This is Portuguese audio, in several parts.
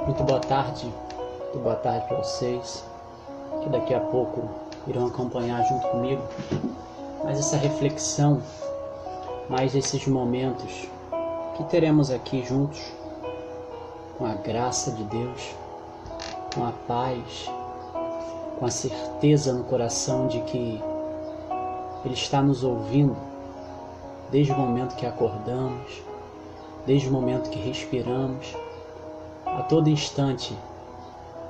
Muito boa tarde para vocês, que daqui a pouco irão acompanhar junto comigo mais essa reflexão, mais esses momentos que teremos aqui juntos, com a graça de Deus, com a paz, com a certeza no coração de que Ele está nos ouvindo desde o momento que acordamos, desde o momento que respiramos. A todo instante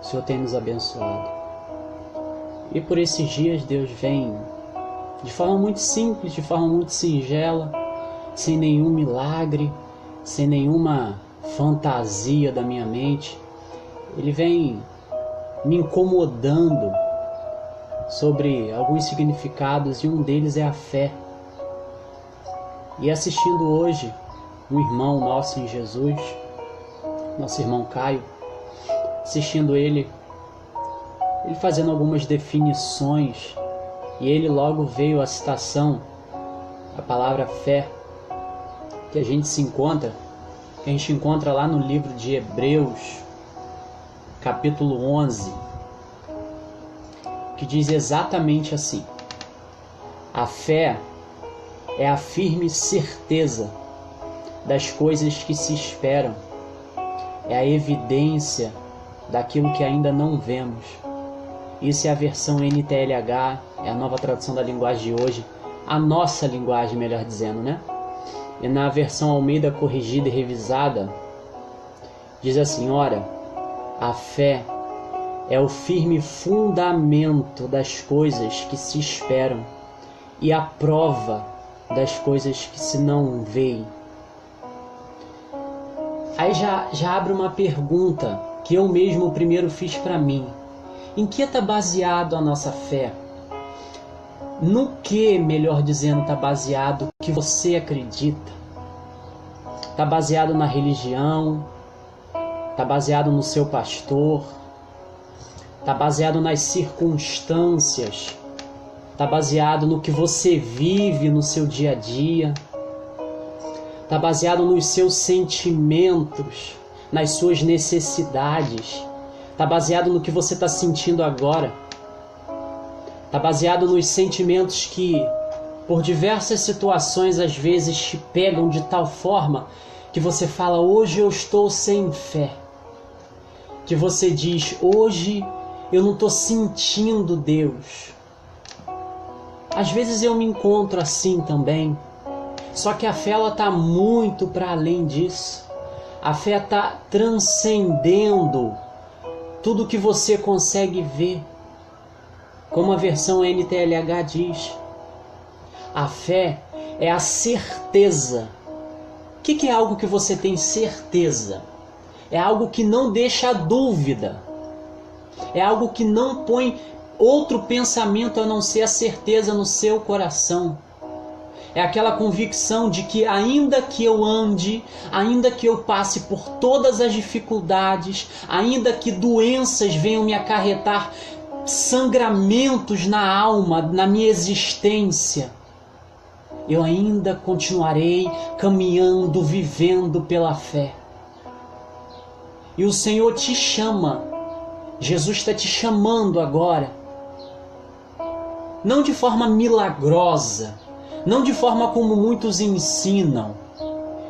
o Senhor tem nos abençoado. E por esses dias Deus vem de forma muito simples, de forma muito singela, sem nenhum milagre, sem nenhuma fantasia da minha mente. Ele vem me incomodando sobre alguns significados, e um deles é a fé. E assistindo hoje um irmão nosso em Jesus, nosso irmão Caio, assistindo ele fazendo algumas definições, e ele logo veio a citação, a palavra fé, que a gente encontra lá no livro de Hebreus, capítulo 11, que diz exatamente assim: a fé é a firme certeza das coisas que se esperam, é a evidência daquilo que ainda não vemos. Isso é a versão NTLH, é a nova tradução da linguagem de hoje, a nossa linguagem, melhor dizendo, né? E na versão Almeida corrigida e revisada, diz assim: ora, a fé é o firme fundamento das coisas que se esperam e a prova das coisas que se não veem. Aí já abre uma pergunta que eu mesmo primeiro fiz para mim. Em que está baseado a nossa fé? No que, melhor dizendo, está baseado o que você acredita? Está baseado na religião? Está baseado no seu pastor? Está baseado nas circunstâncias? Está baseado no que você vive no seu dia a dia? Está baseado nos seus sentimentos, nas suas necessidades? Está baseado no que você está sentindo agora? Está baseado nos sentimentos que, por diversas situações, às vezes te pegam de tal forma que você fala: hoje eu estou sem fé. Que você diz: hoje eu não estou sentindo Deus. Às vezes eu me encontro assim também. Só que a fé está muito para além disso. A fé está transcendendo tudo que você consegue ver. Como a versão NTLH diz, a fé é a certeza. O que é algo que você tem certeza? É algo que não deixa dúvida. É algo que não põe outro pensamento a não ser a certeza no seu coração. É aquela convicção de que ainda que eu ande, ainda que eu passe por todas as dificuldades, ainda que doenças venham me acarretar sangramentos na alma, na minha existência, eu ainda continuarei caminhando, vivendo pela fé. E o Senhor te chama, Jesus está te chamando agora, não de forma milagrosa, não de forma como muitos ensinam,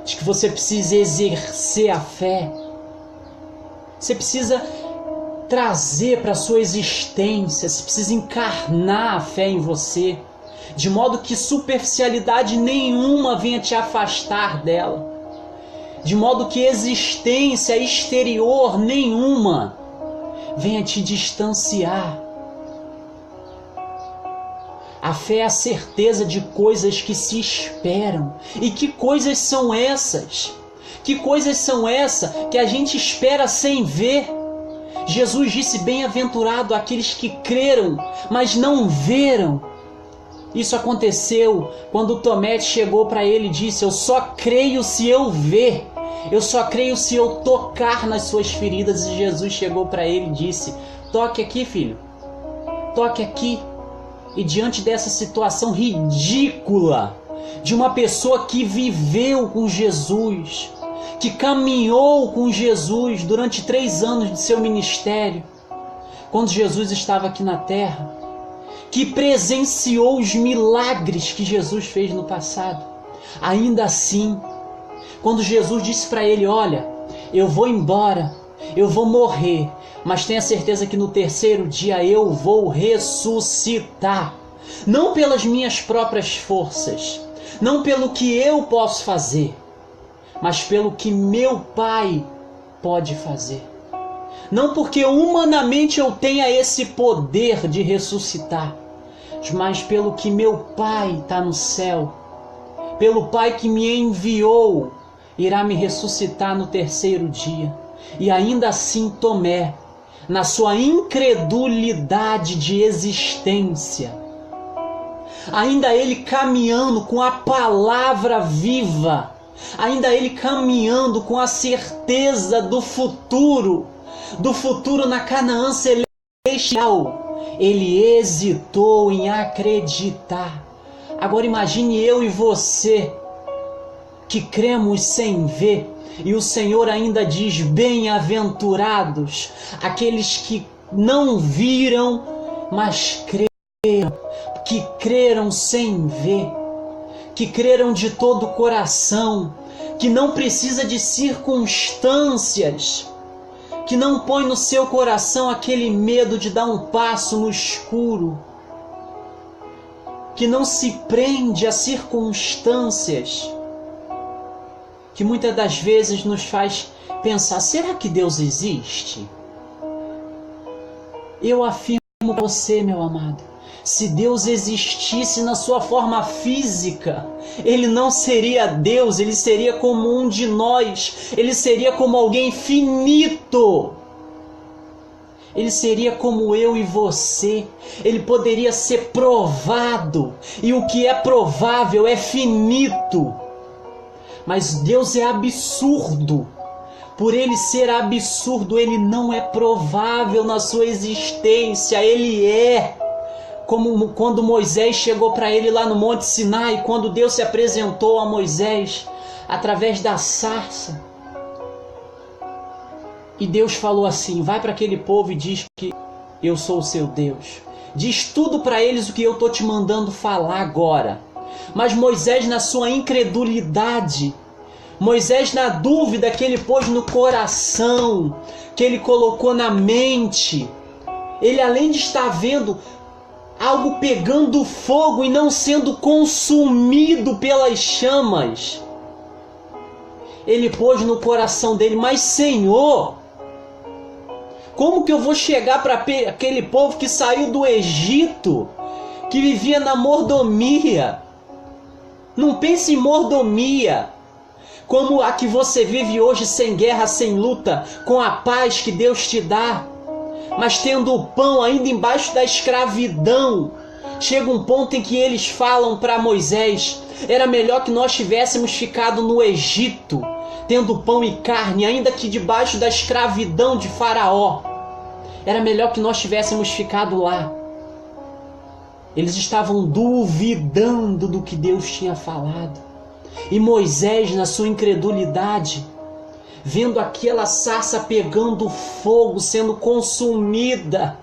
de que você precisa exercer a fé. Você precisa trazer para a sua existência, você precisa encarnar a fé em você, de modo que superficialidade nenhuma venha te afastar dela, de modo que existência exterior nenhuma venha te distanciar. A fé é a certeza de coisas que se esperam. E que coisas são essas? Que coisas são essas que a gente espera sem ver? Jesus disse: bem-aventurado aqueles que creram, mas não veram. Isso aconteceu quando Tomé chegou para ele e disse: eu só creio se eu ver. Eu só creio se eu tocar nas suas feridas. E Jesus chegou para ele e disse: toque aqui, filho. Toque aqui. E diante dessa situação ridícula de uma pessoa que viveu com Jesus, que caminhou com Jesus durante 3 anos de seu ministério, quando Jesus estava aqui na terra, que presenciou os milagres que Jesus fez no passado. Ainda assim, quando Jesus disse para ele: olha, eu vou embora, eu vou morrer, mas tenha certeza que no 3º dia eu vou ressuscitar. Não pelas minhas próprias forças, não pelo que eu posso fazer, mas pelo que meu Pai pode fazer. Não porque humanamente eu tenha esse poder de ressuscitar, mas pelo que meu Pai está no céu, pelo Pai que me enviou, irá me ressuscitar no 3º dia. E ainda assim Tomé, na sua incredulidade de existência, ainda ele caminhando com a palavra viva, ainda ele caminhando com a certeza do futuro na Canaã celestial, ele hesitou em acreditar. Agora imagine eu e você, que cremos sem ver, e o Senhor ainda diz: bem-aventurados aqueles que não viram, mas creram, que creram sem ver, que creram de todo o coração, que não precisa de circunstâncias, que não põe no seu coração aquele medo de dar um passo no escuro, que não se prende a circunstâncias, que muitas das vezes nos faz pensar: será que Deus existe? Eu afirmo para você, meu amado, se Deus existisse na sua forma física, Ele não seria Deus, Ele seria como um de nós, Ele seria como alguém finito. Ele seria como eu e você, Ele poderia ser provado, e o que é provável é finito. Mas Deus é absurdo. Por Ele ser absurdo, Ele não é provável na sua existência. Ele é como quando Moisés chegou para ele lá no Monte Sinai, quando Deus se apresentou a Moisés através da sarça. E Deus falou assim: vai para aquele povo e diz que eu sou o seu Deus. Diz tudo para eles o que eu estou te mandando falar agora. Mas Moisés, na sua incredulidade, Moisés, na dúvida que ele pôs no coração, que ele colocou na mente, ele, além de estar vendo algo pegando fogo e não sendo consumido pelas chamas, ele pôs no coração dele: mas Senhor, como que eu vou chegar para aquele povo que saiu do Egito, que vivia na mordomia? Não pense em mordomia como a que você vive hoje, sem guerra, sem luta, com a paz que Deus te dá, mas tendo o pão ainda embaixo da escravidão. Chega um ponto em que eles falam para Moisés: era melhor que nós tivéssemos ficado no Egito, tendo pão e carne, ainda que debaixo da escravidão de Faraó. Era melhor que nós tivéssemos ficado lá. Eles estavam duvidando do que Deus tinha falado. E Moisés, na sua incredulidade, vendo aquela sarça pegando fogo, sendo consumida,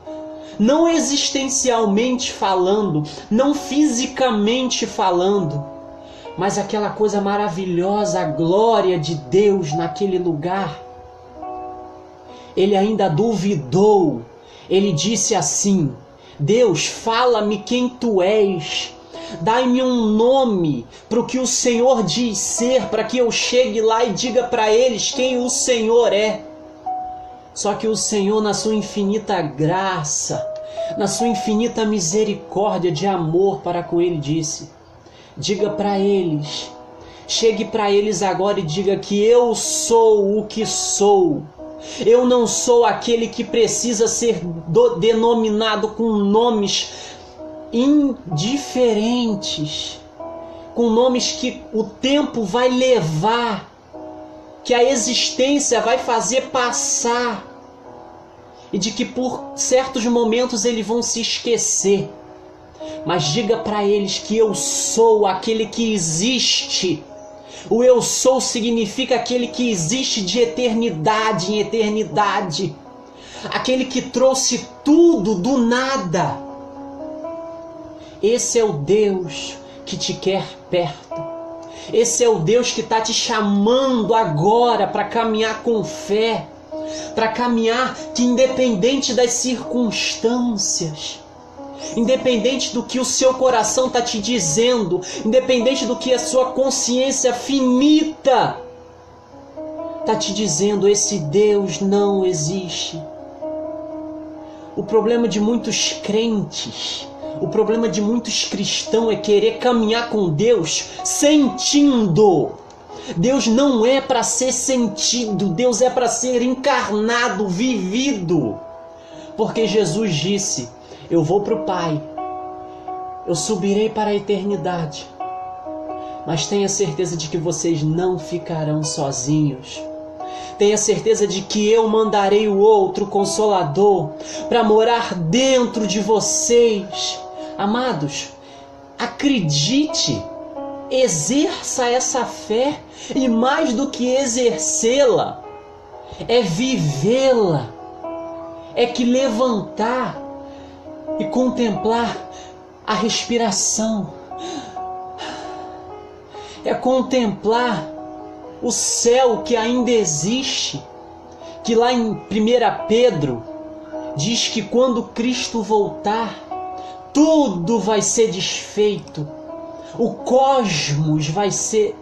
não existencialmente falando, não fisicamente falando, mas aquela coisa maravilhosa, a glória de Deus naquele lugar, ele ainda duvidou. Ele disse assim: Deus, fala-me quem tu és, dai-me um nome para o que o Senhor diz ser, para que eu chegue lá e diga para eles quem o Senhor é. Só que o Senhor, na sua infinita graça, na sua infinita misericórdia de amor para com ele, disse: diga para eles, chegue para eles agora e diga que eu sou o que sou. Eu não sou aquele que precisa ser denominado com nomes indiferentes, com nomes que o tempo vai levar, que a existência vai fazer passar, e de que por certos momentos eles vão se esquecer. Mas diga para eles que eu sou aquele que existe, O eu sou significa aquele que existe de eternidade em eternidade. Aquele que trouxe tudo do nada. Esse é o Deus que te quer perto. Esse é o Deus que está te chamando agora para caminhar com fé. Para caminhar que independente das circunstâncias, independente do que o seu coração está te dizendo, independente do que a sua consciência finita está te dizendo, esse Deus não existe. O problema de muitos crentes, o problema de muitos cristãos é querer caminhar com Deus sentindo. Deus não é para ser sentido, Deus é para ser encarnado, vivido. Porque Jesus disse, eu vou para o Pai, eu subirei para a eternidade, mas tenha certeza de que vocês não ficarão sozinhos. Tenha certeza de que eu mandarei o outro Consolador para morar dentro de vocês. Amados, acredite, exerça essa fé, e mais do que exercê-la, é vivê-la, é que levantar e contemplar a respiração, é contemplar o céu que ainda existe, que lá em 1 Pedro diz que quando Cristo voltar, tudo vai ser desfeito, o cosmos vai ser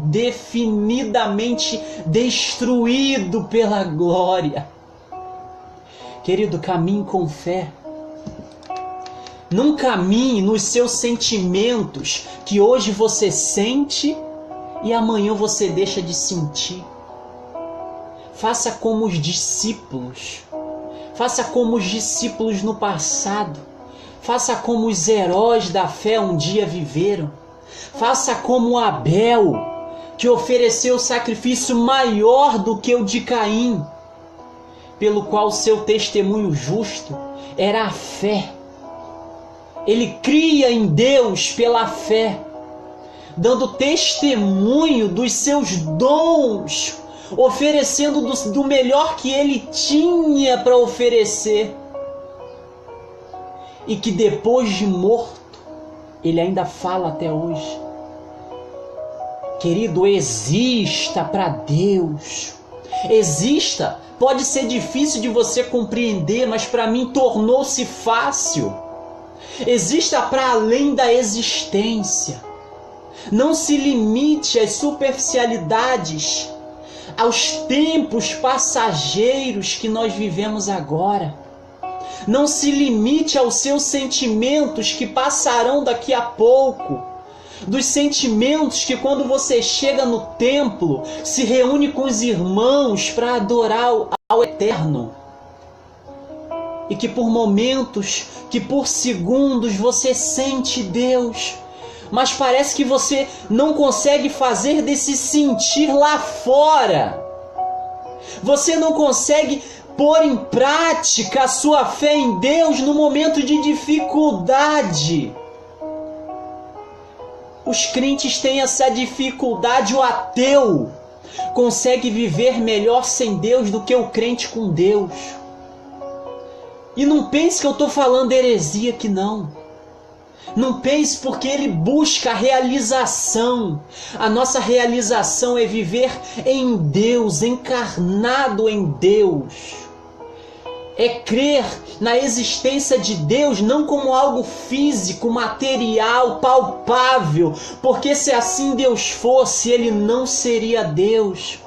definidamente destruído pela glória. Querido, caminhe com fé. Não caminhe nos seus sentimentos que hoje você sente e amanhã você deixa de sentir. Faça como os discípulos. Faça como os discípulos no passado. Faça como os heróis da fé um dia viveram. Faça como Abel, que ofereceu sacrifício maior do que o de Caim, pelo qual seu testemunho justo era a fé. Ele cria em Deus pela fé, dando testemunho dos seus dons, oferecendo do melhor que ele tinha para oferecer. E que depois de morto, ele ainda fala até hoje. Querido, exista para Deus. Exista. Pode ser difícil de você compreender, mas para mim tornou-se fácil. Exista para além da existência. Não se limite às superficialidades, aos tempos passageiros que nós vivemos agora. Não se limite aos seus sentimentos que passarão daqui a pouco. Dos sentimentos que quando você chega no templo, se reúne com os irmãos para adorar ao Eterno. E que por momentos, que por segundos você sente Deus, mas parece que você não consegue fazer desse sentir lá fora. Você não consegue pôr em prática a sua fé em Deus no momento de dificuldade. Os crentes têm essa dificuldade, o ateu consegue viver melhor sem Deus do que o crente com Deus. E não pense que eu estou falando heresia aqui não. Não pense, porque ele busca a realização. A nossa realização é viver em Deus, encarnado em Deus. É crer na existência de Deus não como algo físico, material, palpável, porque se assim Deus fosse, ele não seria Deus.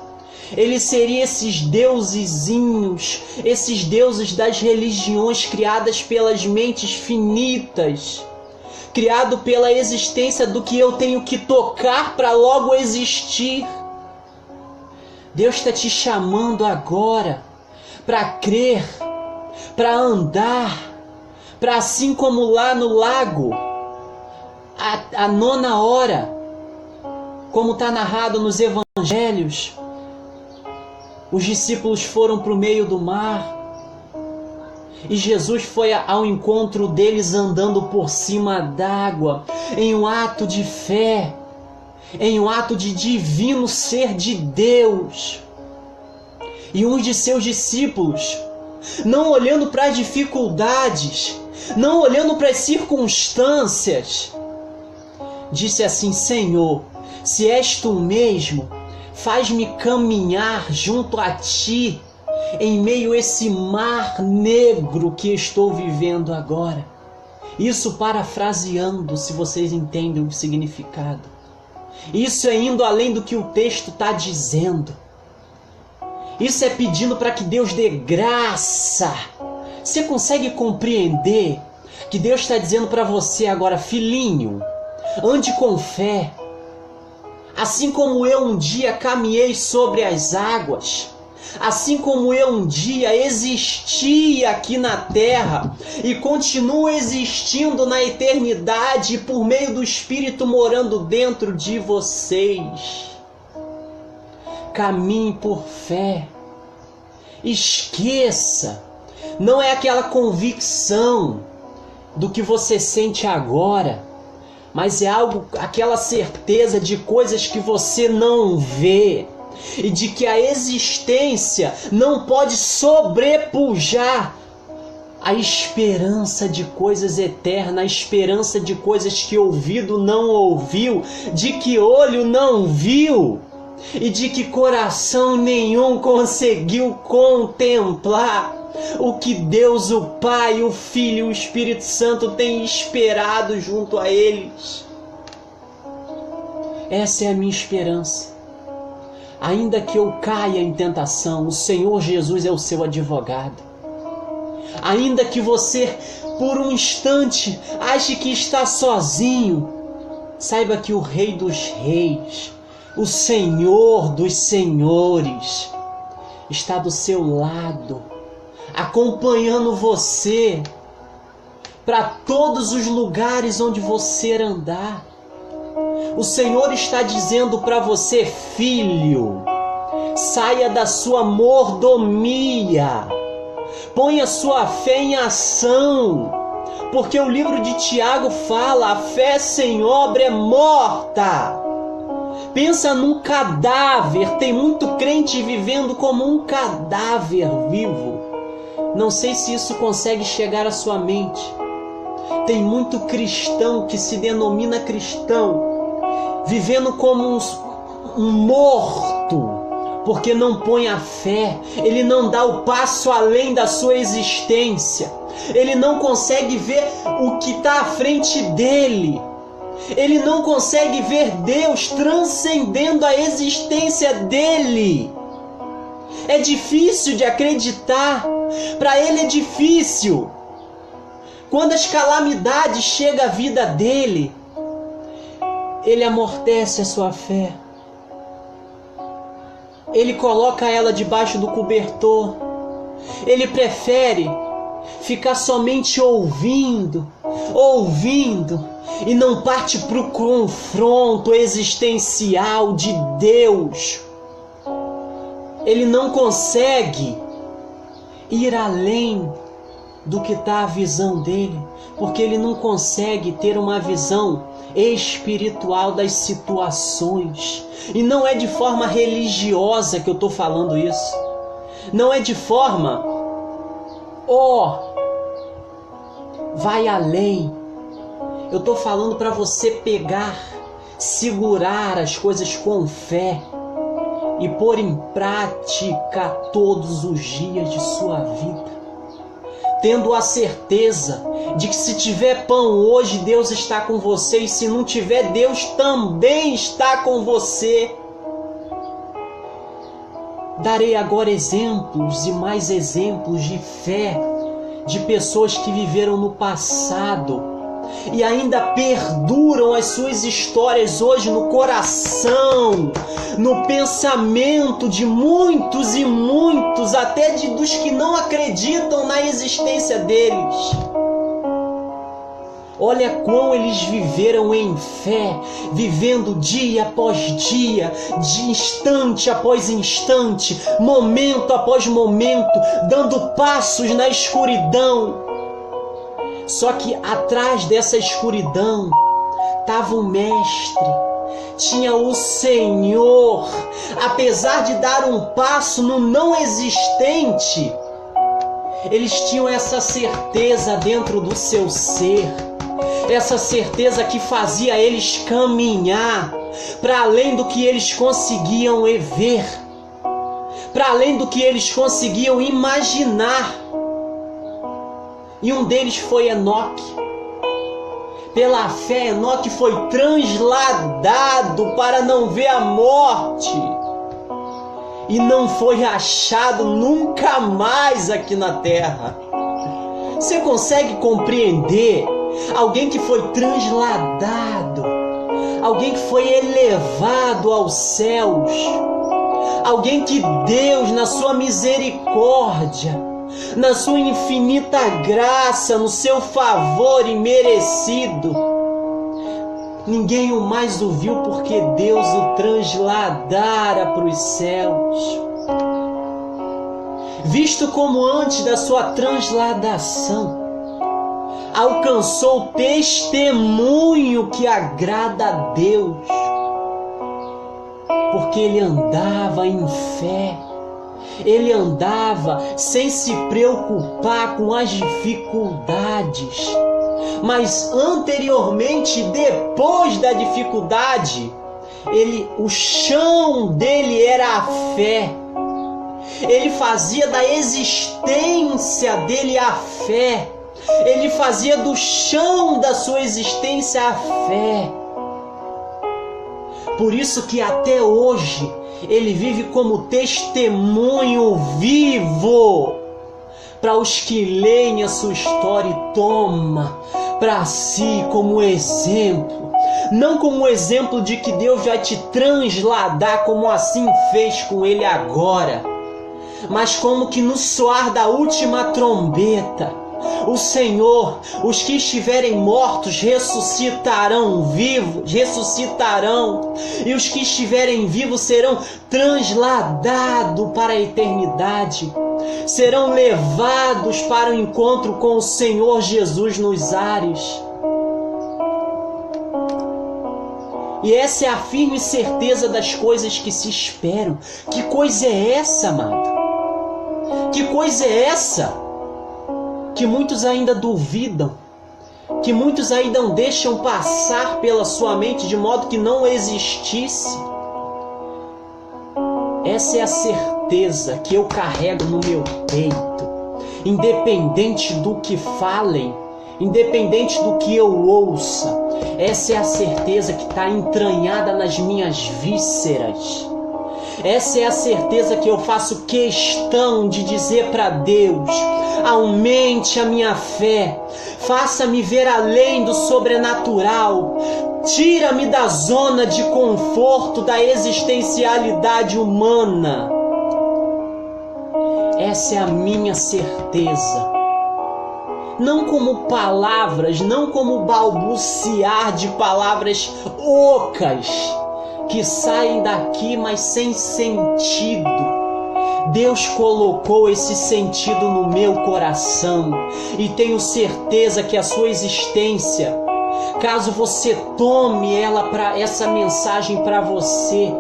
Ele seria esses deusezinhos, esses deuses das religiões criadas pelas mentes finitas, criado pela existência do que eu tenho que tocar para logo existir. Deus está te chamando agora para crer, para andar, para assim como lá no lago, a 9ª hora, como está narrado nos evangelhos, os discípulos foram para o meio do mar e Jesus foi ao encontro deles andando por cima d'água, em um ato de fé, em um ato de divino ser de Deus. E um de seus discípulos, não olhando para as dificuldades, não olhando para as circunstâncias, disse assim: Senhor, se és tu mesmo, faz-me caminhar junto a ti em meio a esse mar negro que estou vivendo agora. Isso parafraseando, se vocês entendem o significado. Isso é indo além do que o texto está dizendo. Isso é pedindo para que Deus dê graça. Você consegue compreender que Deus está dizendo para você agora: filhinho, ande com fé. Assim como eu um dia caminhei sobre as águas, assim como eu um dia existi aqui na terra e continuo existindo na eternidade por meio do Espírito morando dentro de vocês. Caminhe por fé. Esqueça. Não é aquela convicção do que você sente agora, mas é aquela certeza de coisas que você não vê e de que a existência não pode sobrepujar a esperança de coisas eternas, a esperança de coisas que ouvido não ouviu, de que olho não viu e de que coração nenhum conseguiu contemplar. O que Deus, o Pai, o Filho e o Espírito Santo têm esperado junto a eles. Essa é a minha esperança. Ainda que eu caia em tentação, o Senhor Jesus é o seu advogado. Ainda que você, por um instante, ache que está sozinho, saiba que o Rei dos Reis, o Senhor dos Senhores, está do seu lado, acompanhando você para todos os lugares onde você andar. O Senhor está dizendo para você: filho, saia da sua mordomia, ponha sua fé em ação, porque o livro de Tiago fala: a fé sem obra é morta. Pensa num cadáver, tem muito crente vivendo como um cadáver vivo. Não sei se isso consegue chegar à sua mente. Tem muito cristão que se denomina cristão, vivendo como um morto, porque não põe a fé, ele não dá o passo além da sua existência, ele não consegue ver o que está à frente dele, ele não consegue ver Deus transcendendo a existência dele. É difícil de acreditar, para ele é difícil. Quando as calamidades chegam à vida dele, ele amortece a sua fé. Ele coloca ela debaixo do cobertor. Ele prefere ficar somente ouvindo, e não parte para o confronto existencial de Deus. Ele não consegue ir além do que está a visão dele, porque ele não consegue ter uma visão espiritual das situações. E não é de forma religiosa que eu estou falando isso. Não é de forma, vai além. Eu estou falando para você pegar, segurar as coisas com fé e pôr em prática todos os dias de sua vida, tendo a certeza de que se tiver pão hoje, Deus está com você, e se não tiver, Deus também está com você. Darei agora exemplos e mais exemplos de fé, de pessoas que viveram no passado e ainda perduram as suas histórias hoje no coração, no pensamento de muitos e muitos, até dos que não acreditam na existência deles. Olha quão eles viveram em fé, vivendo dia após dia, de instante após instante, momento após momento, dando passos na escuridão. Só que atrás dessa escuridão estava um mestre tinha o Senhor. Apesar de dar um passo no não existente, eles tinham essa certeza dentro do seu ser, essa certeza que fazia eles caminhar para além do que eles conseguiam ver, para além do que eles conseguiam imaginar. E um deles foi Enoque. Pela fé, Enoque foi transladado para não ver a morte. E não foi achado nunca mais aqui na terra. Você consegue compreender? Alguém que foi transladado, alguém que foi elevado aos céus, alguém que Deus, na sua misericórdia, na sua infinita graça, no seu favor imerecido, ninguém o mais o viu porque Deus o transladara para os céus. Visto como antes da sua transladação, alcançou testemunho que agrada a Deus, porque ele andava em fé, ele andava sem se preocupar com as dificuldades, mas anteriormente, depois da dificuldade, o chão dele era a fé. Ele fazia da existência dele a fé. Ele fazia do chão da sua existência a fé. Por isso que até hoje ele vive como testemunho vivo para os que leem a sua história e toma para si como exemplo. Não como exemplo de que Deus vai te transladar como assim fez com ele agora, mas como que no soar da última trombeta, o Senhor, os que estiverem mortos ressuscitarão vivos, e os que estiverem vivos serão transladados para a eternidade, serão levados para o encontro com o Senhor Jesus nos ares. E essa é a firme certeza das coisas que se esperam. Que coisa é essa, amado? Que coisa é essa? Que muitos ainda duvidam, que muitos ainda não deixam passar pela sua mente de modo que não existisse. Essa é a certeza que eu carrego no meu peito, independente do que falem, independente do que eu ouça. Essa é a certeza que está entranhada nas minhas vísceras. Essa é a certeza que eu faço questão de dizer para Deus: aumente a minha fé, faça-me ver além do sobrenatural, tira-me da zona de conforto da existencialidade humana. Essa é a minha certeza. Não como palavras, não como balbuciar de palavras ocas que saem daqui, mas sem sentido. Deus colocou esse sentido no meu coração e tenho certeza que a sua existência, caso você tome essa mensagem para você,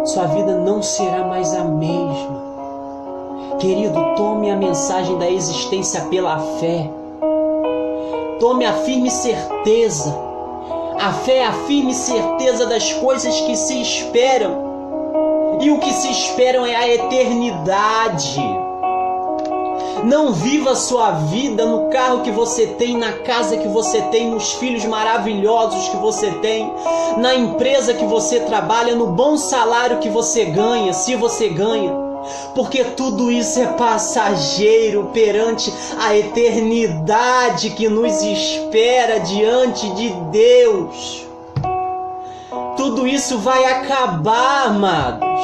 sua vida não será mais a mesma. Querido, tome a mensagem da existência pela fé. Tome a firme certeza. A fé é a firme certeza das coisas que se esperam. E o que se esperam é a eternidade. Não viva a sua vida no carro que você tem, na casa que você tem, nos filhos maravilhosos que você tem, na empresa que você trabalha, no bom salário que você ganha, se você ganha. Porque tudo isso é passageiro perante a eternidade que nos espera diante de Deus. Tudo isso vai acabar, amados.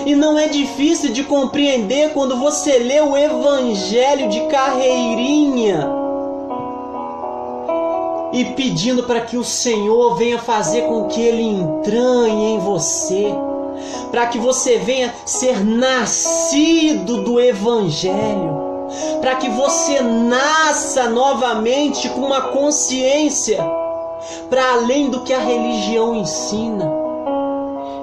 E não é difícil de compreender quando você lê o Evangelho de carreirinha e pedindo para que o Senhor venha fazer com que Ele entranhe em você, para que você venha ser nascido do Evangelho, para que você nasça novamente com uma consciência para além do que a religião ensina,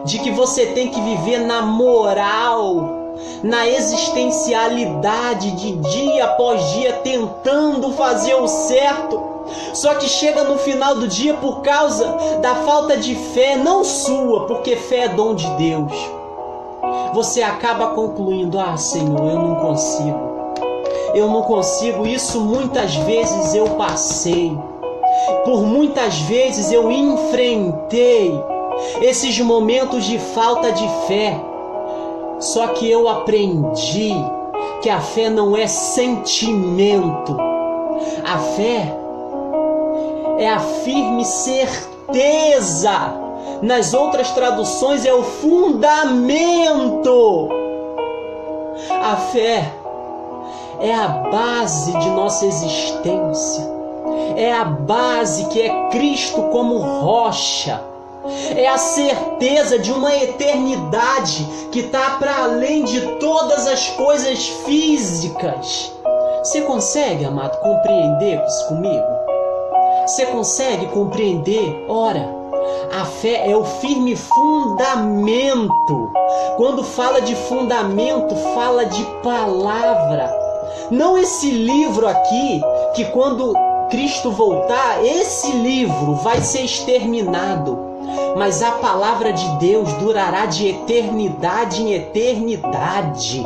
de que você tem que viver na moral, na existencialidade de dia após dia tentando fazer o certo, só que chega no final do dia por causa da falta de fé, não sua, porque fé é dom de Deus. Você acaba concluindo: ah, Senhor, eu não consigo, isso muitas vezes eu passei, por muitas vezes eu enfrentei esses momentos de falta de fé, só que eu aprendi que a fé não é sentimento, a fé é a firme certeza. Nas outras traduções é o fundamento. A fé é a base de nossa existência. É a base que é Cristo como rocha. É a certeza de uma eternidade que está para além de todas as coisas físicas. Você consegue, amado, compreender isso comigo? Você consegue compreender? Ora, a fé é o firme fundamento. Quando fala de fundamento, fala de palavra. Não esse livro aqui, que quando Cristo voltar, esse livro vai ser exterminado. Mas a palavra de Deus durará de eternidade em eternidade.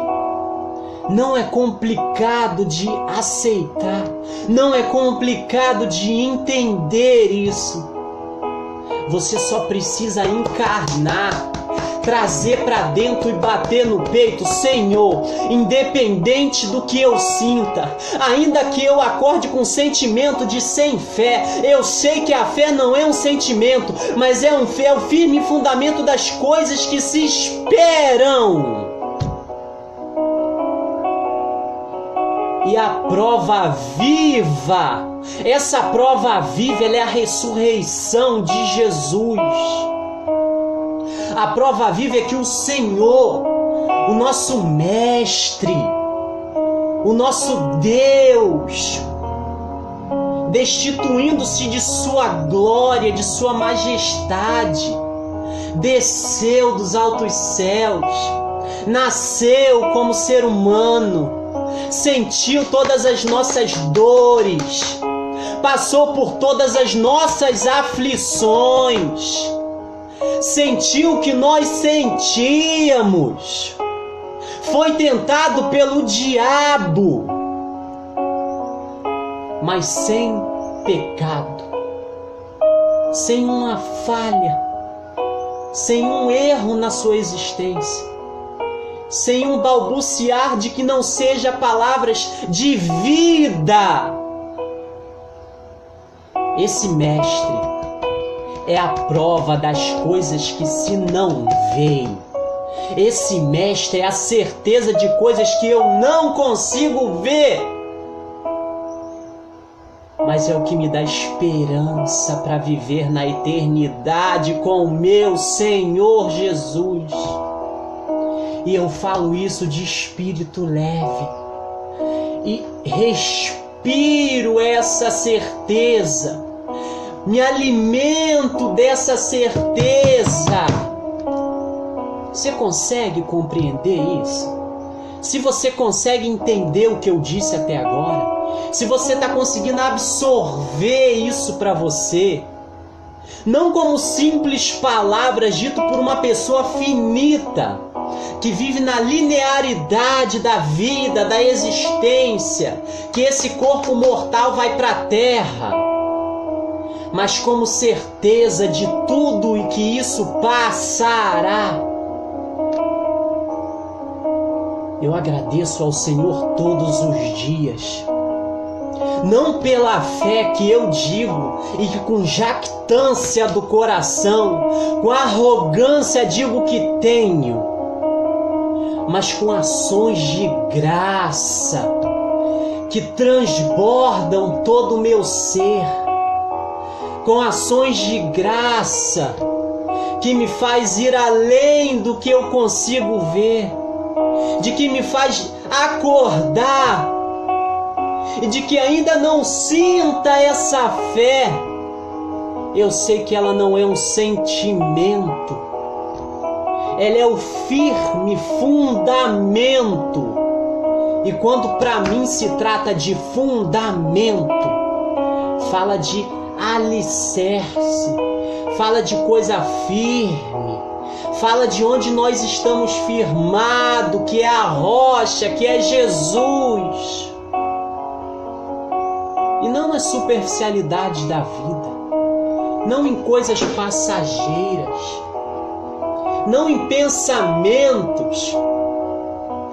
Não é complicado de aceitar. Não é complicado de entender isso. Você só precisa encarnar, trazer para dentro e bater no peito: Senhor, independente do que eu sinta, ainda que eu acorde com um sentimento de sem fé, eu sei que a fé não é um sentimento, mas é o firme fundamento das coisas que se esperam. E a prova viva, essa prova viva, ela é a ressurreição de Jesus. A prova viva é que o Senhor, o nosso Mestre, o nosso Deus, destituindo-se de sua glória, de sua majestade, desceu dos altos céus, nasceu como ser humano, sentiu todas as nossas dores, passou por todas as nossas aflições, sentiu o que nós sentíamos, foi tentado pelo diabo, mas sem pecado, sem uma falha, sem um erro na sua existência, sem um balbuciar de que não seja palavras de vida. Esse mestre é a prova das coisas que se não veem. Esse mestre é a certeza de coisas que eu não consigo ver, mas é o que me dá esperança para viver na eternidade com o meu Senhor Jesus. E eu falo isso de espírito leve e respiro essa certeza, me alimento dessa certeza. Você consegue compreender isso? Se você consegue entender o que eu disse até agora, se você está conseguindo absorver isso para você, não como simples palavras ditas por uma pessoa finita, que vive na linearidade da vida, da existência, que esse corpo mortal vai para a terra, mas como certeza de tudo e que isso passará. Eu agradeço ao Senhor todos os dias, não pela fé que eu digo e que com jactância do coração, com arrogância digo que tenho, mas com ações de graça que transbordam todo o meu ser, com ações de graça que me faz ir além do que eu consigo ver, de que me faz acordar e de que ainda não sinta essa fé, eu sei que ela não é um sentimento. Ela é o firme fundamento. E quando para mim se trata de fundamento, fala de alicerce, fala de coisa firme, fala de onde nós estamos firmados, que é a rocha, que é Jesus. E não nas superficialidades da vida, não em coisas passageiras, não em pensamentos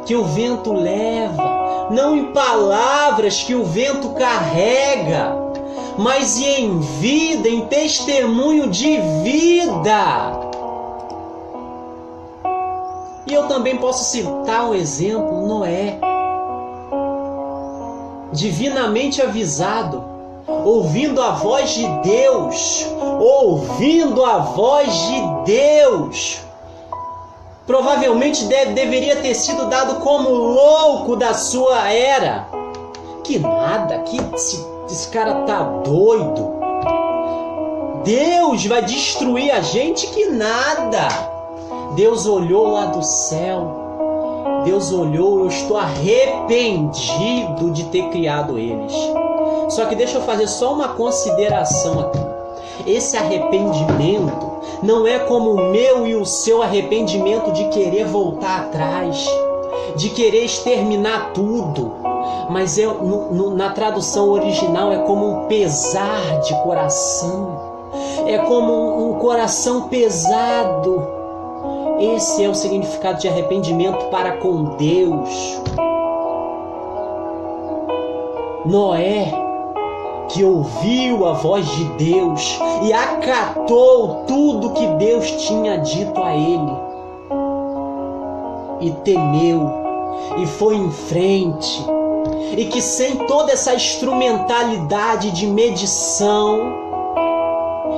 que o vento leva, não em palavras que o vento carrega, mas em vida, em testemunho de vida. E eu também posso citar um exemplo, Noé, divinamente avisado, ouvindo a voz de Deus, provavelmente deveria ter sido dado como louco da sua era. Que nada, que esse cara tá doido. Deus vai destruir a gente, que nada. Deus olhou lá do céu. Deus olhou, eu estou arrependido de ter criado eles. Só que deixa eu fazer só uma consideração aqui. Esse arrependimento não é como o meu e o seu arrependimento de querer voltar atrás, de querer exterminar tudo, mas na tradução original é como um pesar de coração, é como um coração pesado. Esse é o significado de arrependimento para com Deus. Noé, que ouviu a voz de Deus e acatou tudo que Deus tinha dito a ele, e temeu, e foi em frente, e que sem toda essa instrumentalidade de medição,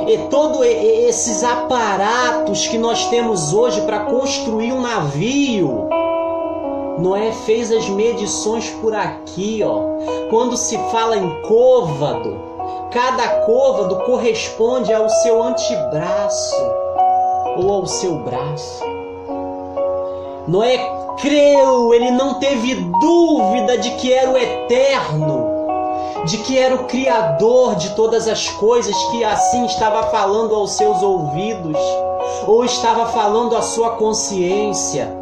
e todos esses aparatos que nós temos hoje para construir um navio, Noé fez as medições por aqui, ó. Quando se fala em côvado, cada côvado corresponde ao seu antebraço ou ao seu braço. Noé creu, ele não teve dúvida de que era o eterno, de que era o Criador de todas as coisas, que assim estava falando aos seus ouvidos, ou estava falando à sua consciência.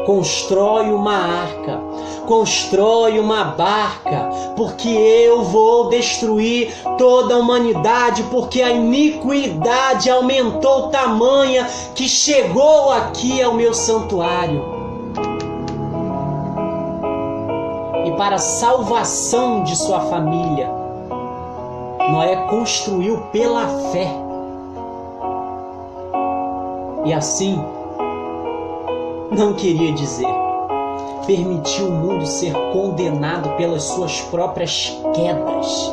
Constrói uma arca, constrói uma barca, porque eu vou destruir toda a humanidade, porque a iniquidade aumentou tamanha que chegou aqui ao meu santuário. E para a salvação de sua família, Noé construiu pela fé. E assim, não queria dizer, permitiu o mundo ser condenado pelas suas próprias quedas,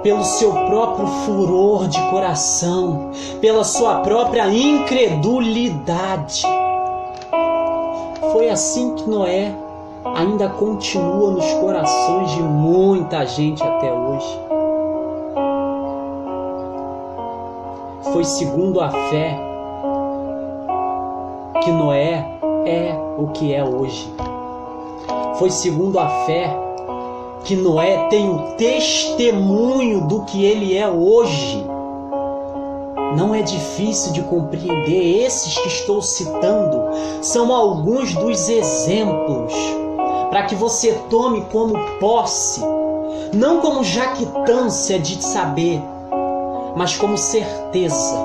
pelo seu próprio furor de coração, pela sua própria incredulidade. Foi assim que Noé ainda continua nos corações de muita gente até hoje. Foi segundo a fé que Noé é o que é hoje. Foi segundo a fé que Noé tem o testemunho do que ele é hoje. Não é difícil de compreender. Esses que estou citando são alguns dos exemplos para que você tome como posse, não como jactância de saber, mas como certeza.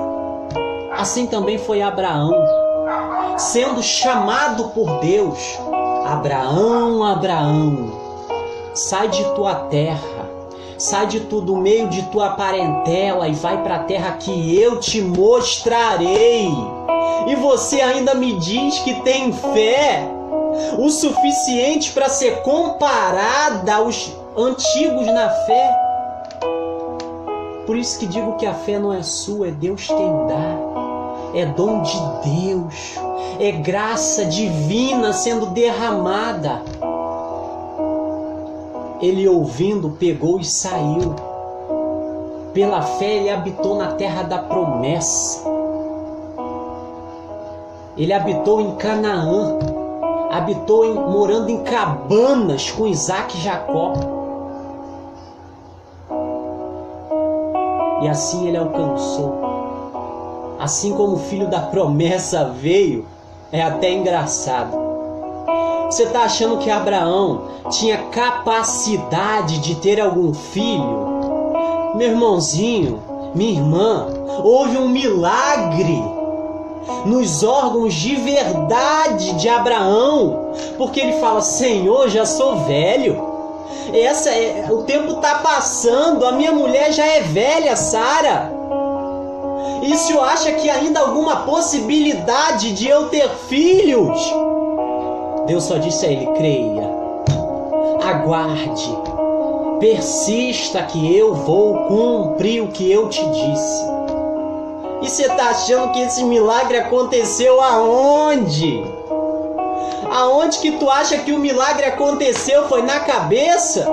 Assim também foi Abraão, sendo chamado por Deus: Abraão, Abraão, sai de tua terra, sai do meio de tua parentela e vai para a terra que eu te mostrarei. E você ainda me diz que tem fé o suficiente para ser comparada aos antigos na fé? Por isso que digo que a fé não é sua, é Deus quem dá. É dom de Deus, é graça divina sendo derramada. Ele, ouvindo, pegou e saiu. Pela fé ele habitou na terra da promessa. Ele habitou em Canaã, morando em cabanas com Isaac e Jacó. E assim ele alcançou. Assim como o filho da promessa veio, é até engraçado. Você está achando que Abraão tinha capacidade de ter algum filho? Meu irmãozinho, minha irmã, houve um milagre nos órgãos de verdade de Abraão, porque ele fala: Senhor, já sou velho, o tempo está passando, a minha mulher já é velha, Sara, e o senhor acha que ainda há alguma possibilidade de eu ter filhos? Deus só disse a ele: creia, aguarde, persista que eu vou cumprir o que eu te disse. E você está achando que esse milagre aconteceu aonde? Aonde que tu acha que o milagre aconteceu? Foi na cabeça?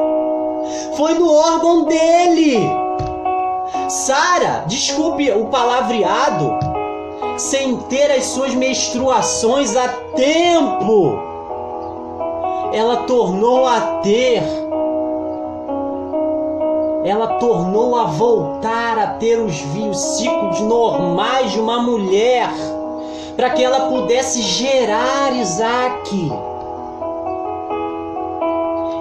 Foi no órgão dele. Sara, desculpe o palavreado, sem ter as suas menstruações a tempo, ela tornou a voltar a ter os ciclos normais de uma mulher, para que ela pudesse gerar Isaac.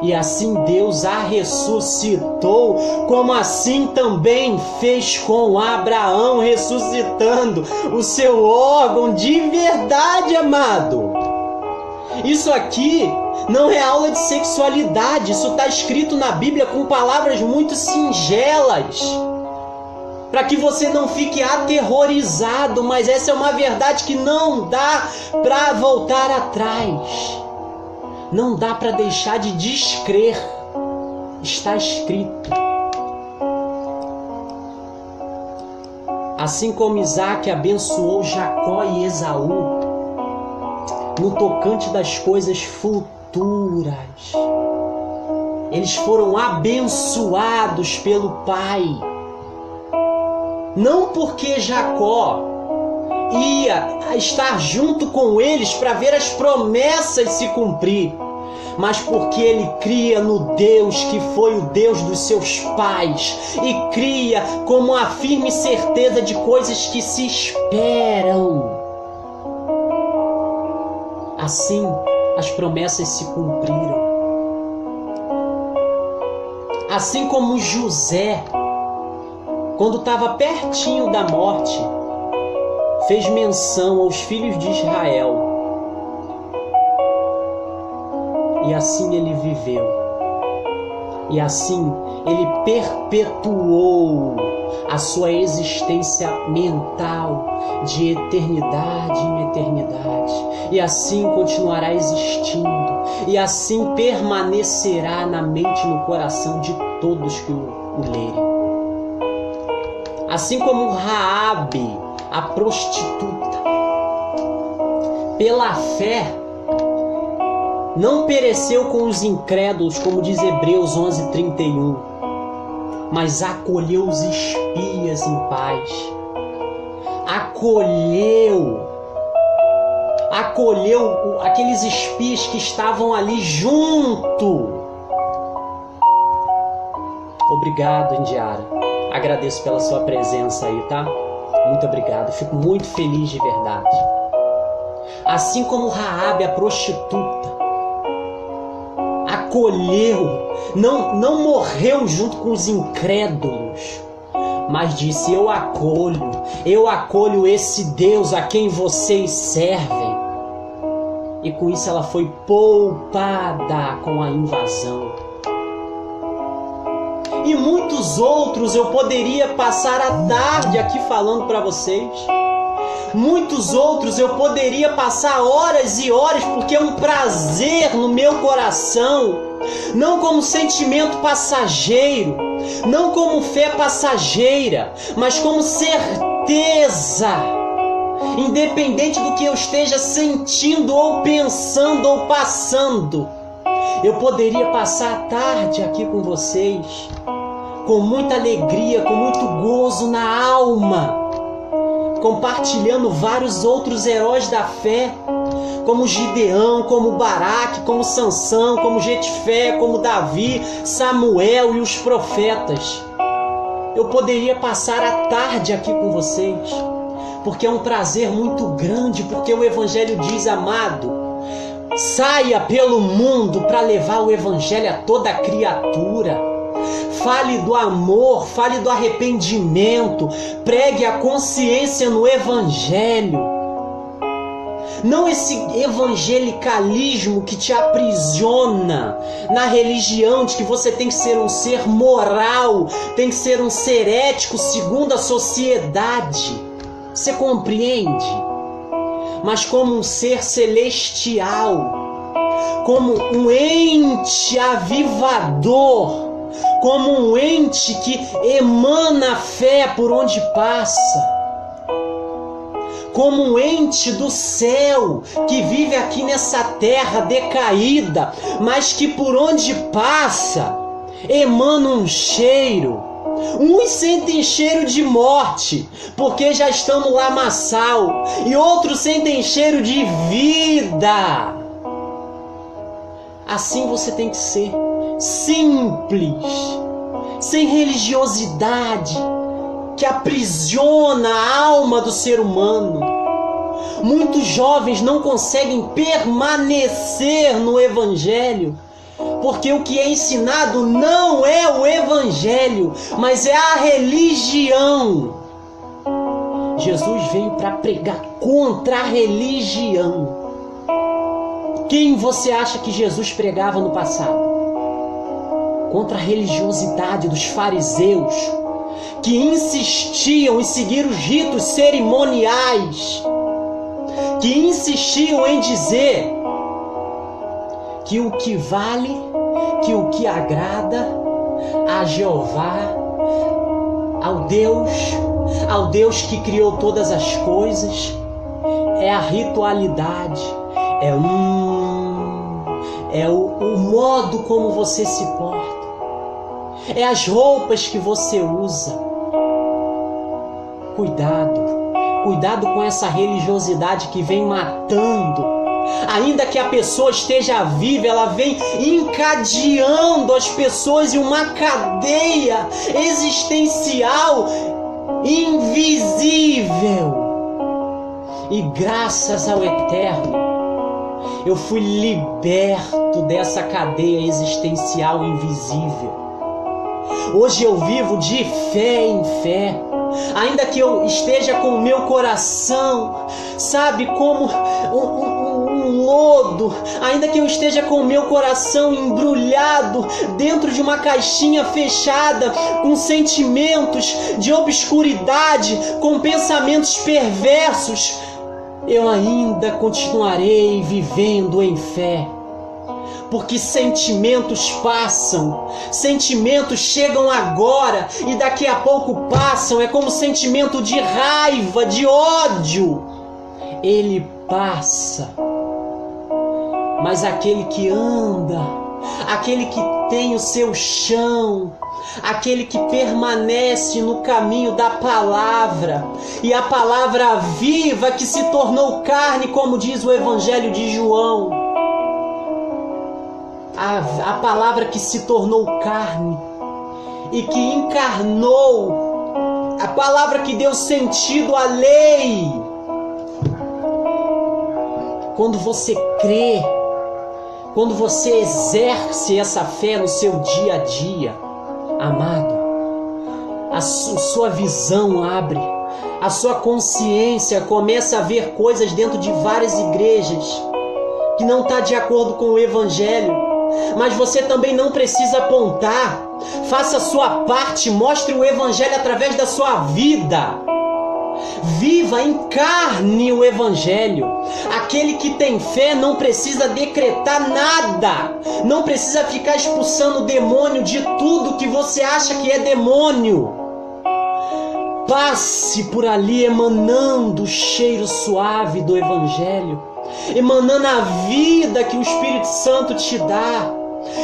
E assim Deus a ressuscitou, como assim também fez com Abraão, ressuscitando o seu órgão de verdade, amado. Isso aqui não é aula de sexualidade, isso está escrito na Bíblia com palavras muito singelas, para que você não fique aterrorizado, mas essa é uma verdade que não dá para voltar atrás, não dá para deixar de descrer, está escrito. Assim como Isaac abençoou Jacó e Esaú, no tocante das coisas futuras, eles foram abençoados pelo Pai. Não porque Jacó ia estar junto com eles para ver as promessas se cumprir, mas porque ele cria no Deus que foi o Deus dos seus pais e cria como a firme certeza de coisas que se esperam. Assim, as promessas se cumpriram. Assim como José, quando estava pertinho da morte, fez menção aos filhos de Israel. E assim ele viveu. E assim ele perpetuou a sua existência mental de eternidade em eternidade. E assim continuará existindo. E assim permanecerá na mente e no coração de todos que o lerem. Assim como Raabe, a prostituta, pela fé, não pereceu com os incrédulos, como diz Hebreus 11:31, mas acolheu os espias em paz. Acolheu aqueles espias que estavam ali junto. Obrigado, Indiara. Agradeço pela sua presença aí, tá? Muito obrigado. Fico muito feliz de verdade. Assim como Raabe, a prostituta, acolheu, não morreu junto com os incrédulos, mas disse: eu acolho esse Deus a quem vocês servem. E com isso ela foi poupada com a invasão. E muitos outros eu poderia passar a tarde aqui falando para vocês. Muitos outros eu poderia passar horas e horas, porque é um prazer no meu coração, não como sentimento passageiro, não como fé passageira, mas como certeza, independente do que eu esteja sentindo ou pensando ou passando. Eu poderia passar a tarde aqui com vocês, com muita alegria, com muito gozo na alma, compartilhando vários outros heróis da fé, como Gideão, como Baraque, como Sansão, como Jetifé, como Davi, Samuel e os profetas. Eu poderia passar a tarde aqui com vocês, porque é um prazer muito grande, porque o Evangelho diz, amado, saia pelo mundo para levar o Evangelho a toda criatura. Fale do amor, fale do arrependimento, pregue a consciência no Evangelho. Não esse evangelicalismo que te aprisiona na religião de que você tem que ser um ser moral, tem que ser um ser ético segundo a sociedade. Você compreende? Mas como um ser celestial, como um ente avivador, como um ente que emana fé por onde passa, como um ente do céu que vive aqui nessa terra decaída, mas que por onde passa emana um cheiro. Uns sentem cheiro de morte, porque já estão no lamaçal, e outros sentem cheiro de vida. Assim você tem que ser, simples, sem religiosidade, que aprisiona a alma do ser humano. Muitos jovens não conseguem permanecer no Evangelho, porque o que é ensinado não é o Evangelho, mas é a religião. Jesus veio para pregar contra a religião. Quem você acha que Jesus pregava no passado? Contra a religiosidade dos fariseus, que insistiam em seguir os ritos cerimoniais, que insistiam em dizer que o que vale, que o que agrada a Jeová, ao Deus que criou todas as coisas, é a ritualidade, é o modo como você se porta, é as roupas que você usa. Cuidado com essa religiosidade que vem matando. Ainda que a pessoa esteja viva, ela vem encadeando as pessoas em uma cadeia existencial invisível. E graças ao Eterno, eu fui liberto dessa cadeia existencial invisível. Hoje eu vivo de fé em fé. Ainda que eu esteja com o meu coração, sabe, como um lodo, ainda que eu esteja com o meu coração embrulhado dentro de uma caixinha fechada, com sentimentos de obscuridade, com pensamentos perversos, eu ainda continuarei vivendo em fé. Porque sentimentos passam, sentimentos chegam agora e daqui a pouco passam. É como sentimento de raiva, de ódio, ele passa. Mas aquele que anda, aquele que tem o seu chão, aquele que permanece no caminho da palavra, e a palavra viva que se tornou carne, como diz o Evangelho de João, a palavra que se tornou carne e que encarnou, a palavra que deu sentido à lei. Quando você crê, quando você exerce essa fé no seu dia a dia, amado, a sua visão abre, a sua consciência começa a ver coisas dentro de várias igrejas que não está de acordo com o Evangelho. Mas você também não precisa apontar. Faça a sua parte, mostre o Evangelho através da sua vida. Viva, encarne o Evangelho. Aquele que tem fé não precisa decretar nada, não precisa ficar expulsando o demônio de tudo que você acha que é demônio. Passe por ali emanando o cheiro suave do Evangelho, emanando a vida que o Espírito Santo te dá.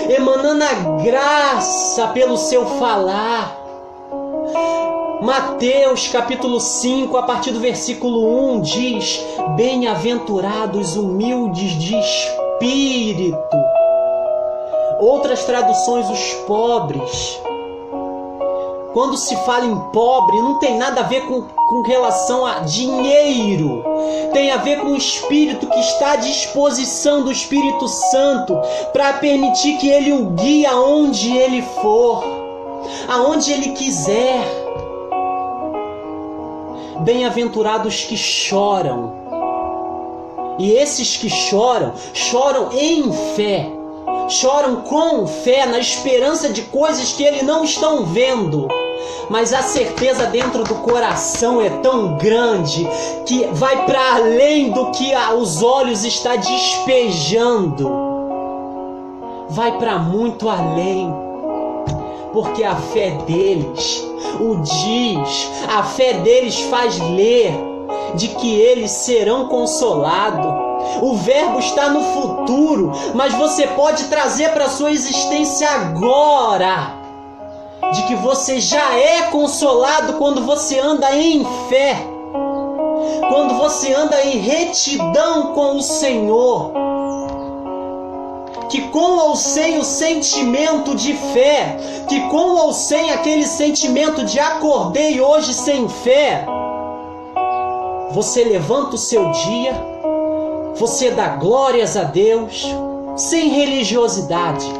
emanando a graça pelo seu falar. Mateus capítulo 5, a partir do versículo 1 diz: bem-aventurados humildes de espírito. Outras traduções, os pobres. Quando se fala em pobre, não tem nada a ver com relação a dinheiro. Tem a ver com o Espírito que está à disposição do Espírito Santo para permitir que Ele o guie aonde Ele for, aonde Ele quiser. Bem-aventurados que choram. E esses que choram, choram em fé. Choram com fé, na esperança de coisas que eles não estão vendo. Mas a certeza dentro do coração é tão grande que vai para além do que os olhos estão despejando. Vai para muito além. Porque a fé deles o diz, a fé deles faz ler de que eles serão consolados. O verbo está no futuro, mas você pode trazer para a sua existência agora, de que você já é consolado quando você anda em fé, quando você anda em retidão com o Senhor, que com ou sem o sentimento de fé, que com ou sem aquele sentimento de acordei hoje sem fé, você levanta o seu dia, você dá glórias a Deus, sem religiosidade,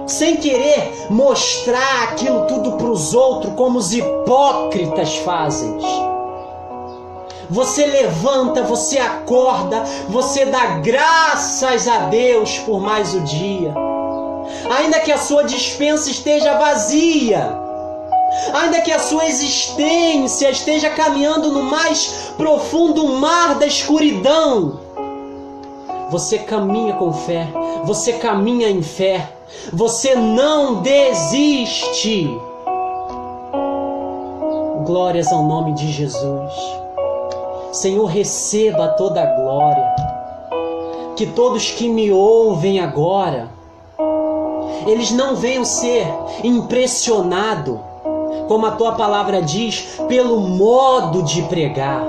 sem querer mostrar aquilo tudo para os outros como os hipócritas fazem. Você levanta, você acorda, você dá graças a Deus por mais o dia. Ainda que a sua despensa esteja vazia, ainda que a sua existência esteja caminhando no mais profundo mar da escuridão, você caminha com fé, você caminha em fé, você não desiste. Glórias ao nome de Jesus. Senhor, receba toda a glória. Que todos que me ouvem agora, eles não venham ser impressionados, como a tua palavra diz, pelo modo de pregar,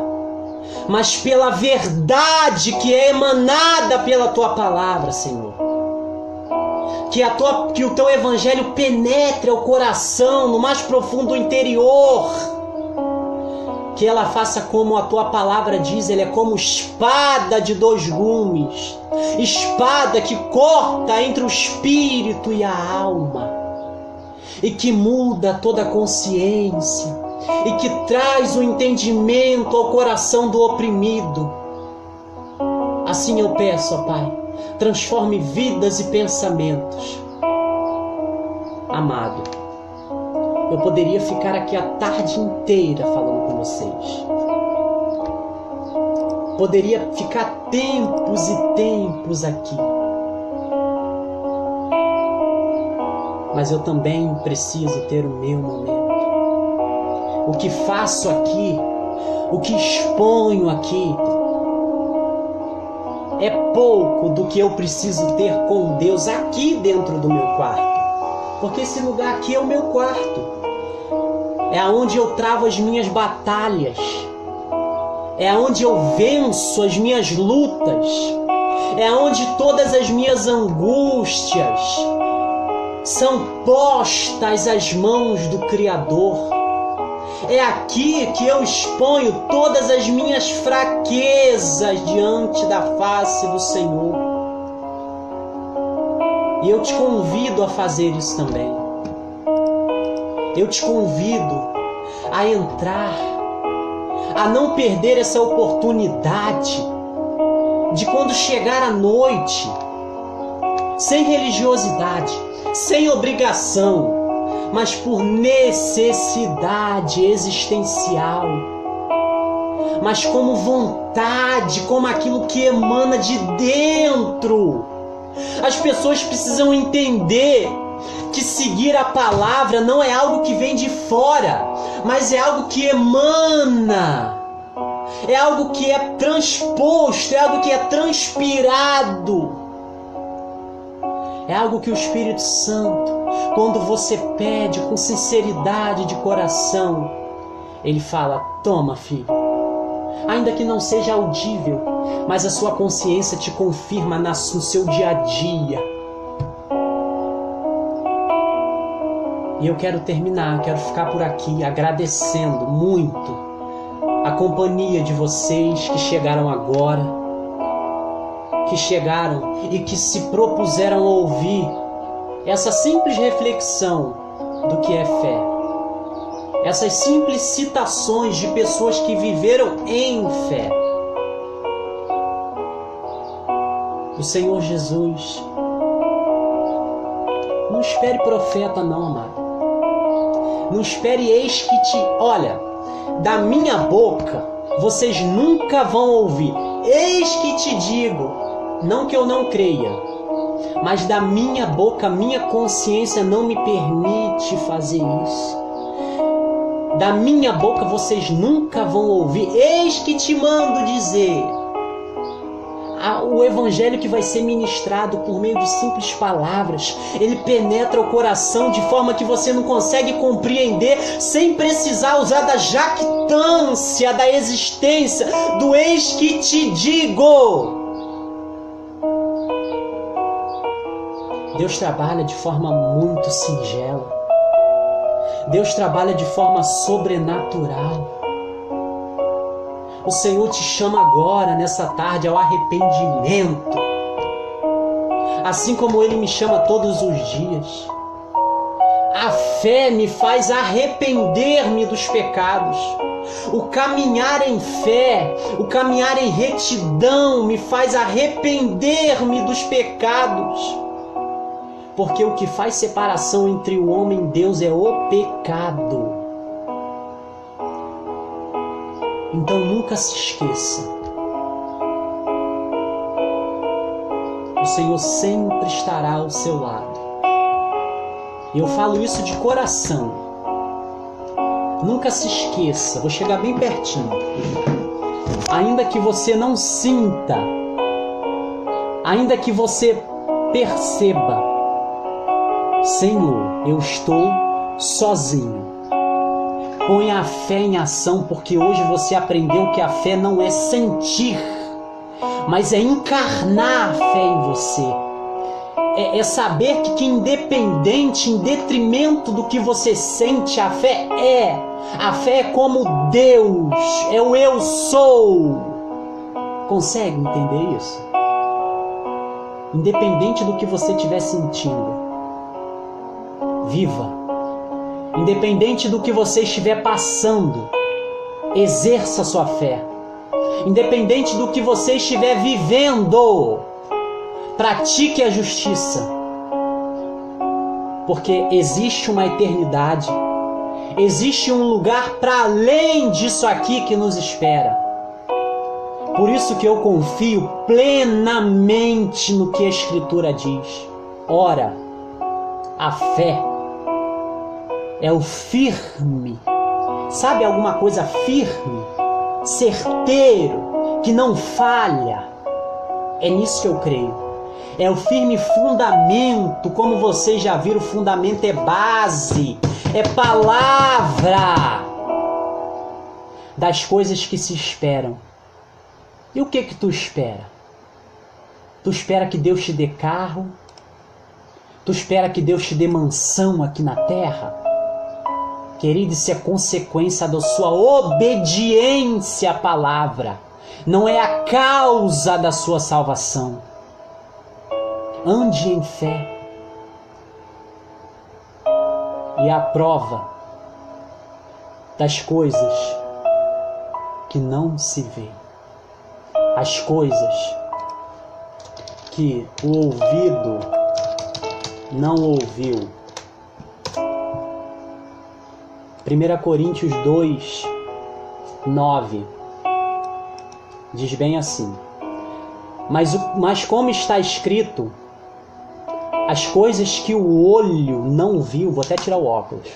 mas pela verdade que é emanada pela tua palavra, Senhor. Que o teu evangelho penetre ao coração, no mais profundo interior. Que ela faça como a tua palavra diz, ele é como espada de 2 gumes. Espada que corta entre o espírito e a alma. E que muda toda a consciência. E que traz o entendimento ao coração do oprimido. Assim eu peço, ó Pai, transforme vidas e pensamentos. Amado, eu poderia ficar aqui a tarde inteira falando com vocês. Poderia ficar tempos e tempos aqui. Mas eu também preciso ter o meu momento. O que faço aqui, o que exponho aqui, é pouco do que eu preciso ter com Deus aqui dentro do meu quarto. Porque esse lugar aqui é o meu quarto. É onde eu travo as minhas batalhas. É onde eu venço as minhas lutas. É onde todas as minhas angústias são postas às mãos do Criador. É aqui que eu exponho todas as minhas fraquezas diante da face do Senhor. E eu te convido a fazer isso também. Eu te convido a entrar, a não perder essa oportunidade de quando chegar a noite, sem religiosidade, sem obrigação, mas por necessidade existencial, mas como vontade, como aquilo que emana de dentro. As pessoas precisam entender que seguir a palavra não é algo que vem de fora, mas é algo que emana, é algo que é transposto, é algo que é transpirado. É algo que o Espírito Santo, quando você pede com sinceridade de coração, ele fala: toma, filho. Ainda que não seja audível, mas a sua consciência te confirma no seu dia a dia. E eu quero terminar, quero ficar por aqui agradecendo muito a companhia de vocês que chegaram agora, que chegaram e que se propuseram a ouvir essa simples reflexão do que é fé. Essas simples citações de pessoas que viveram em fé. O Senhor Jesus, não espere profeta não, amado. Não espere eis que te... Olha, da minha boca vocês nunca vão ouvir. Eis que te digo, não que eu não creia, mas da minha boca, minha consciência não me permite fazer isso. Da minha boca vocês nunca vão ouvir. Eis que te mando dizer. O evangelho que vai ser ministrado por meio de simples palavras, ele penetra o coração de forma que você não consegue compreender sem precisar usar da jactância da existência, do eis que te digo. Deus trabalha de forma muito singela. Deus trabalha de forma sobrenatural. O Senhor te chama agora, nessa tarde, ao arrependimento. Assim como Ele me chama todos os dias. A fé me faz arrepender-me dos pecados. O caminhar em fé, o caminhar em retidão me faz arrepender-me dos pecados. Porque o que faz separação entre o homem e Deus é o pecado. Então nunca se esqueça. O Senhor sempre estará ao seu lado. E eu falo isso de coração. Nunca se esqueça. Vou chegar bem pertinho. Ainda que você não sinta, ainda que você perceba, Senhor, eu estou sozinho. Ponha a fé em ação, porque hoje você aprendeu que a fé não é sentir, mas é encarnar a fé em você. É saber que independente, em detrimento do que você sente, a fé é. A fé é como Deus, é o eu sou. Consegue entender isso? Independente do que você estiver sentindo, viva. Independente do que você estiver passando, exerça sua fé. Independente do que você estiver vivendo, pratique a justiça. Porque existe uma eternidade, existe um lugar para além disso aqui que nos espera. Por isso que eu confio plenamente no que a Escritura diz. Ora, a fé é o firme. Sabe alguma coisa firme? Certeiro, que não falha. É nisso que eu creio. É o firme fundamento. Como vocês já viram, o fundamento é base, é palavra das coisas que se esperam. E o que tu espera? Tu espera que Deus te dê carro? Tu espera que Deus te dê mansão aqui na terra? Querido, isso é consequência da sua obediência à palavra. Não é a causa da sua salvação. Ande em fé. E a prova das coisas que não se vê. As coisas que o ouvido não ouviu. 1 Coríntios 2, 9 diz bem assim: mas como está escrito, as coisas que o olho não viu, vou até tirar o óculos,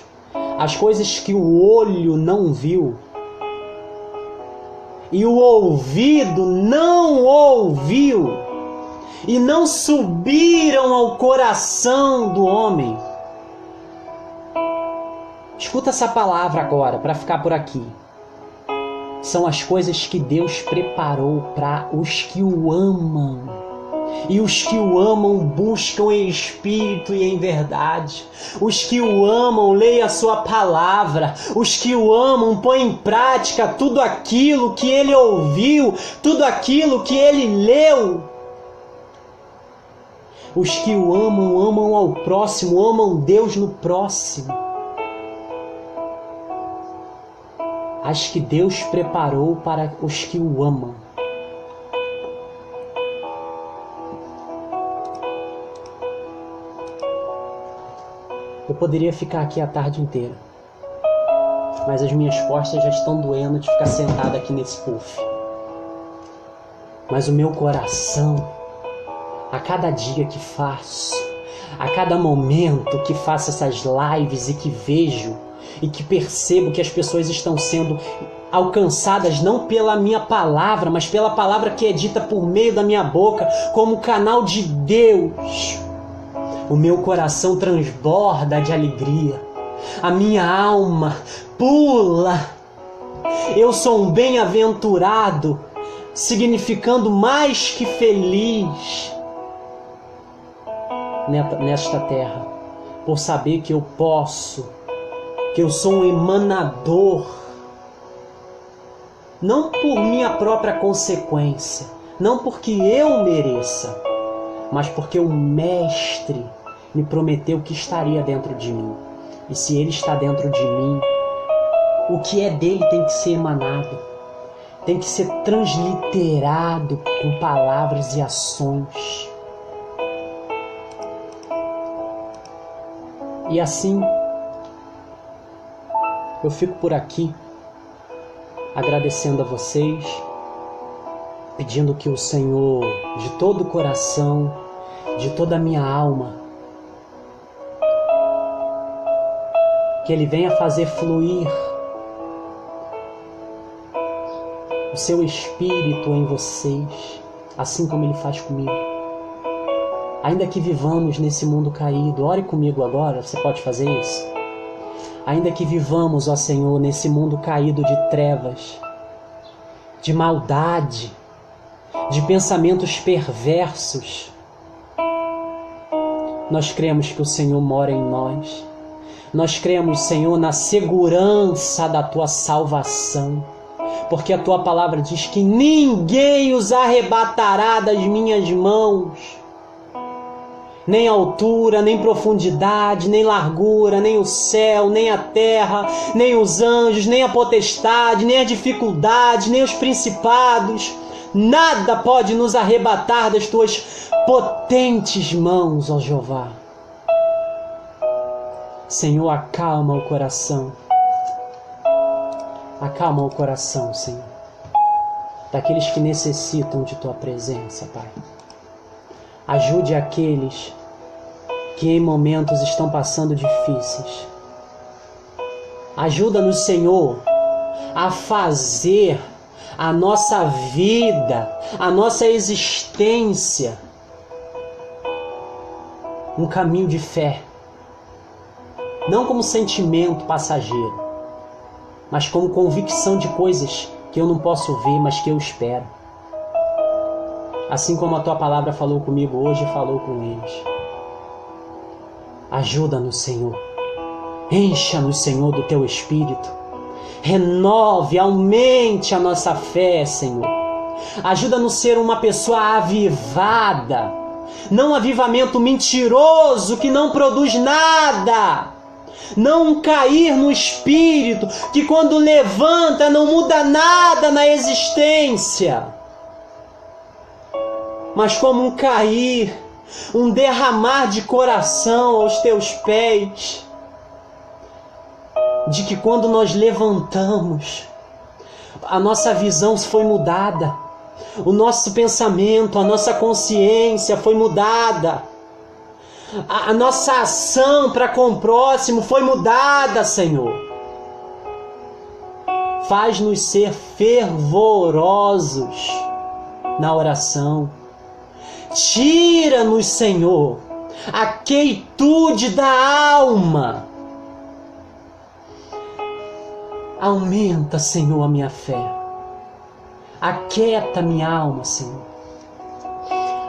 as coisas que o olho não viu e o ouvido não ouviu, e não subiram ao coração do homem. Escuta essa palavra agora, para ficar por aqui. São as coisas que Deus preparou para os que o amam. E os que o amam buscam em espírito e em verdade. Os que o amam leem a sua palavra. Os que o amam põem em prática tudo aquilo que ele ouviu, tudo aquilo que ele leu. Os que o amam, amam ao próximo, amam Deus no próximo. As que Deus preparou para os que o amam. Eu poderia ficar aqui a tarde inteira, mas as minhas costas já estão doendo de ficar sentado aqui nesse puff. Mas o meu coração, a cada dia que faço, a cada momento que faço essas lives e que vejo e que percebo que as pessoas estão sendo alcançadas não pela minha palavra, mas pela palavra que é dita por meio da minha boca, como canal de Deus, o meu coração transborda de alegria, a minha alma pula. Eu sou um bem-aventurado, significando mais que feliz nesta terra, por saber que eu posso, que eu sou um emanador, não por minha própria consequência, não porque eu mereça, mas porque o Mestre me prometeu que estaria dentro de mim. E se Ele está dentro de mim, o que é dele tem que ser emanado, tem que ser transliterado com palavras e ações. E assim, eu fico por aqui, agradecendo a vocês, pedindo que o Senhor, de todo o coração, de toda a minha alma, que Ele venha fazer fluir o seu Espírito em vocês, assim como Ele faz comigo. Ainda que vivamos nesse mundo caído, ore comigo agora, você pode fazer isso? Ainda que vivamos, ó Senhor, nesse mundo caído de trevas, de maldade, de pensamentos perversos, nós cremos que o Senhor mora em nós. Nós cremos, Senhor, na segurança da Tua salvação, porque a Tua palavra diz que ninguém os arrebatará das minhas mãos. Nem altura, nem profundidade, nem largura, nem o céu, nem a terra, nem os anjos, nem a potestade, nem a dificuldade, nem os principados. Nada pode nos arrebatar das Tuas potentes mãos, ó Jeová. Senhor, acalma o coração. Acalma o coração, Senhor, daqueles que necessitam de Tua presença, Pai. Ajude aqueles que em momentos estão passando difíceis. Ajuda-nos, Senhor, a fazer a nossa vida, a nossa existência, um caminho de fé. Não como sentimento passageiro, mas como convicção de coisas que eu não posso ver, mas que eu espero. Assim como a Tua palavra falou comigo hoje, falou com eles. Ajuda-nos, Senhor. Encha-nos, Senhor, do Teu Espírito. Renove, aumente a nossa fé, Senhor. Ajuda-nos a ser uma pessoa avivada. Não um avivamento mentiroso que não produz nada. Não cair no espírito que quando levanta não muda nada na existência. Mas como um cair, um derramar de coração aos Teus pés, de que quando nós levantamos, a nossa visão foi mudada, o nosso pensamento, a nossa consciência foi mudada, a nossa ação para com o próximo foi mudada, Senhor. Faz-nos ser fervorosos na oração. Tira-nos, Senhor, a quietude da alma. Aumenta, Senhor, a minha fé. Aquieta minha alma, Senhor.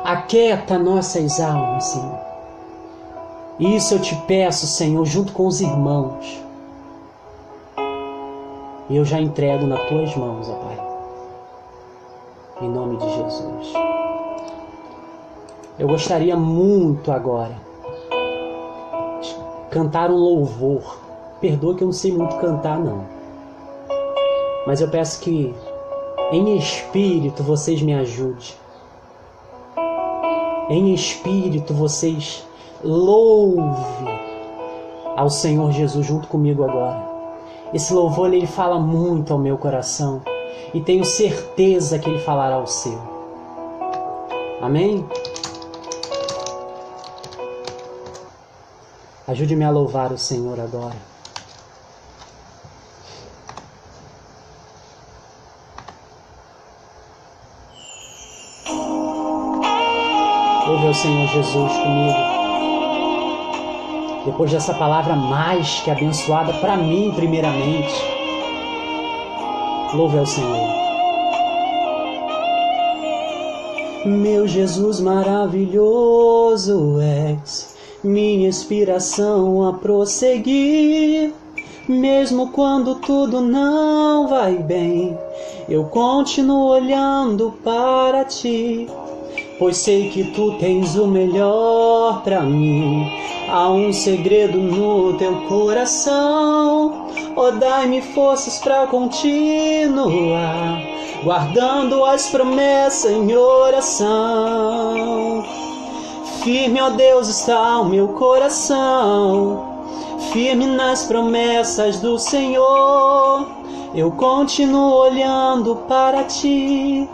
Aquieta nossas almas, Senhor. Isso eu te peço, Senhor, junto com os irmãos. E eu já entrego nas tuas mãos, ó Pai. Em nome de Jesus. Eu gostaria muito agora de cantar um louvor. Perdoa que eu não sei muito cantar, não. Mas eu peço que em espírito vocês me ajudem. Em espírito vocês louvem ao Senhor Jesus junto comigo agora. Esse louvor ele fala muito ao meu coração e tenho certeza que ele falará ao seu. Amém? Ajude-me a louvar o Senhor agora. Louve ao Senhor Jesus comigo. Depois dessa palavra mais que abençoada para mim primeiramente. Louve ao Senhor. Meu Jesus maravilhoso és, minha inspiração a prosseguir. Mesmo quando tudo não vai bem, eu continuo olhando para ti. Pois sei que tu tens o melhor pra mim. Há um segredo no teu coração. Oh, dai-me forças pra continuar, guardando as promessas em oração. Firme, ó Deus, está o meu coração, firme nas promessas do Senhor. Eu continuo olhando para ti,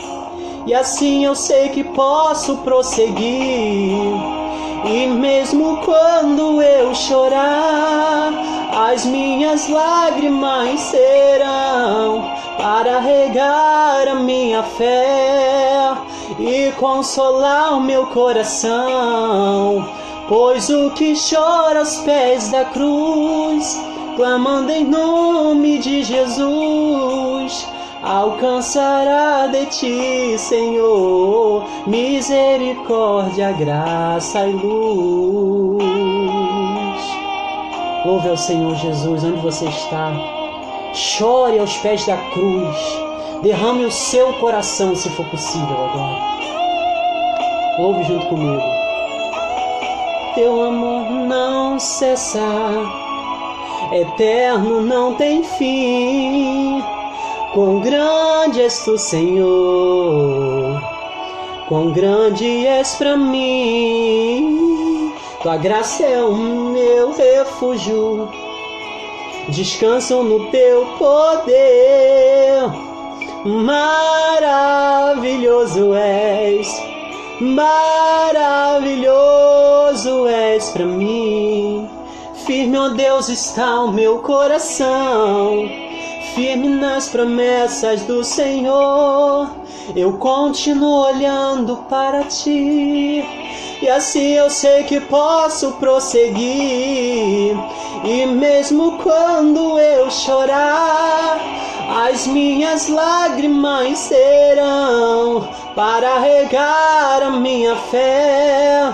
e assim eu sei que posso prosseguir. E mesmo quando eu chorar, as minhas lágrimas serão para regar a minha fé e consolar o meu coração. Pois o que chora aos pés da cruz, clamando em nome de Jesus, alcançará de ti, Senhor, misericórdia, graça e luz. Louve ao Senhor Jesus onde você está. Chore aos pés da cruz. Derrame o seu coração, se for possível agora. Louve junto comigo. Teu amor não cessa, eterno, não tem fim. Quão grande és tu, Senhor, quão grande és para mim. Tua graça é o meu refúgio, descanso no teu poder. Maravilhoso és, maravilhoso és para mim. Firme, ó Deus, está o meu coração, firme nas promessas do Senhor. Eu continuo olhando para ti, e assim eu sei que posso prosseguir. E mesmo quando eu chorar, as minhas lágrimas serão para regar a minha fé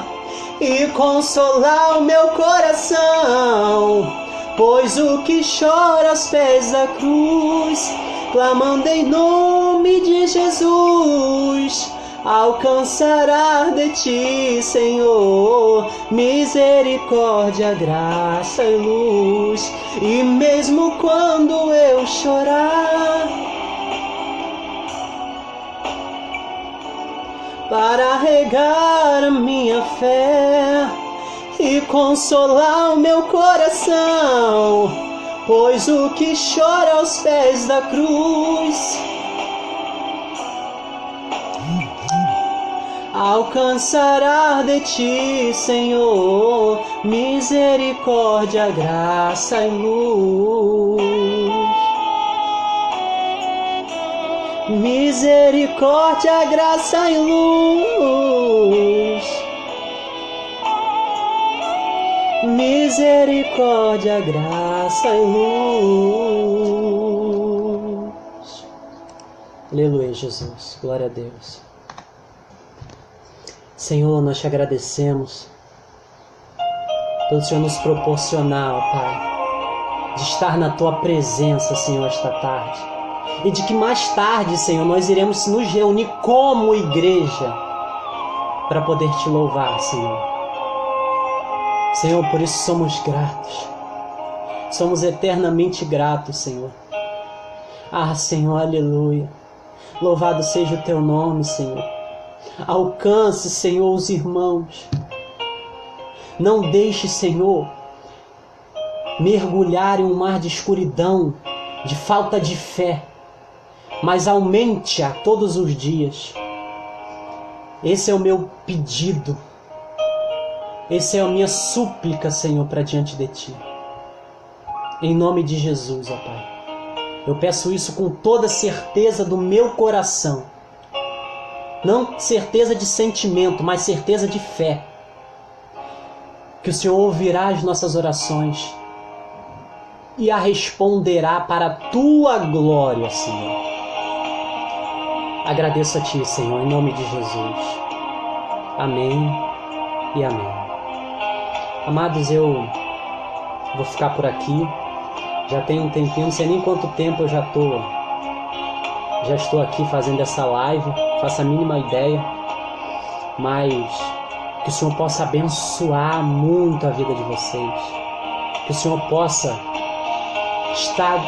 e consolar o meu coração. Pois o que chora aos pés da cruz, clamando em nome de Jesus, alcançará de ti, Senhor, misericórdia, graça e luz. E mesmo quando eu chorar, para regar a minha fé e consolar o meu coração, pois o que chora aos pés da cruz alcançará de ti, Senhor, misericórdia, graça e luz. Misericórdia, graça e luz. misericórdia, graça e luz. Aleluia, Jesus. Glória a Deus. Senhor, nós te agradecemos pelo Senhor nos proporcionar, ó Pai, de estar na Tua presença, Senhor, esta tarde. E de que mais tarde, Senhor, nós iremos nos reunir como igreja para poder Te louvar, Senhor. Senhor, por isso somos gratos. Somos eternamente gratos, Senhor. Ah, Senhor, aleluia. Louvado seja o Teu nome, Senhor. Alcance, Senhor, os irmãos. Não deixe, Senhor, mergulhar em um mar de escuridão, de falta de fé, mas aumente-a todos os dias. Esse é o meu pedido. Essa é a minha súplica, Senhor, para diante de Ti. Em nome de Jesus, ó Pai. Eu peço isso com toda certeza do meu coração. Não certeza de sentimento, mas certeza de fé. Que o Senhor ouvirá as nossas orações e a responderá para a Tua glória, Senhor. Agradeço a Ti, Senhor, em nome de Jesus. Amém e amém. Amados, eu vou ficar por aqui. Já tem um tempinho, não sei nem quanto tempo eu já estou aqui fazendo essa live, faço a mínima ideia, mas que o Senhor possa abençoar muito a vida de vocês, que o Senhor possa estar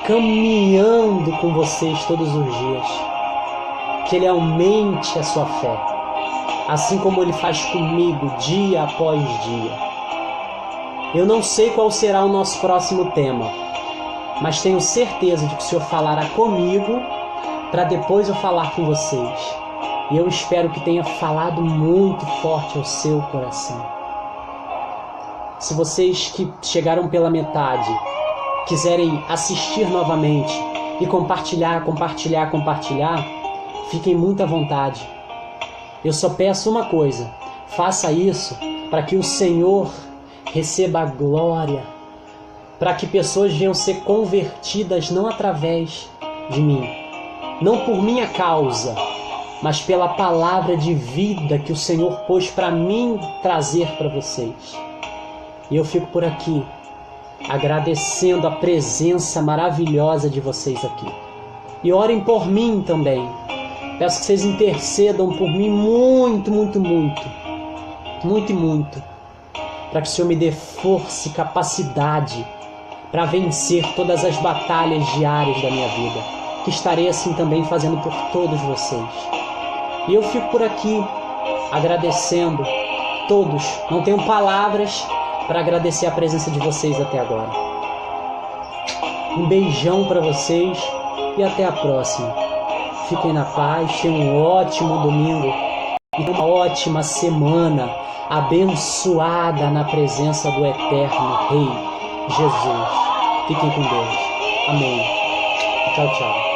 caminhando com vocês todos os dias, que Ele aumente a sua fé, assim como Ele faz comigo dia após dia. Eu não sei qual será o nosso próximo tema, mas tenho certeza de que o Senhor falará comigo para depois eu falar com vocês. E eu espero que tenha falado muito forte ao seu coração. Se vocês que chegaram pela metade quiserem assistir novamente e compartilhar, fiquem muito à vontade. Eu só peço uma coisa: faça isso para que o Senhor receba a glória, para que pessoas venham ser convertidas não através de mim, não por minha causa, mas pela palavra de vida que o Senhor pôs para mim trazer para vocês. E eu fico por aqui, agradecendo a presença maravilhosa de vocês aqui. E orem por mim também. Peço que vocês intercedam por mim muito, para que o Senhor me dê força e capacidade para vencer todas as batalhas diárias da minha vida, que estarei assim também fazendo por todos vocês. E eu fico por aqui agradecendo todos. Não tenho palavras para agradecer a presença de vocês até agora. Um beijão para vocês e até a próxima. Fiquem na paz, tenham um ótimo domingo e uma ótima semana abençoada na presença do Eterno Rei Jesus. Fiquem com Deus. Amém. Tchau, tchau.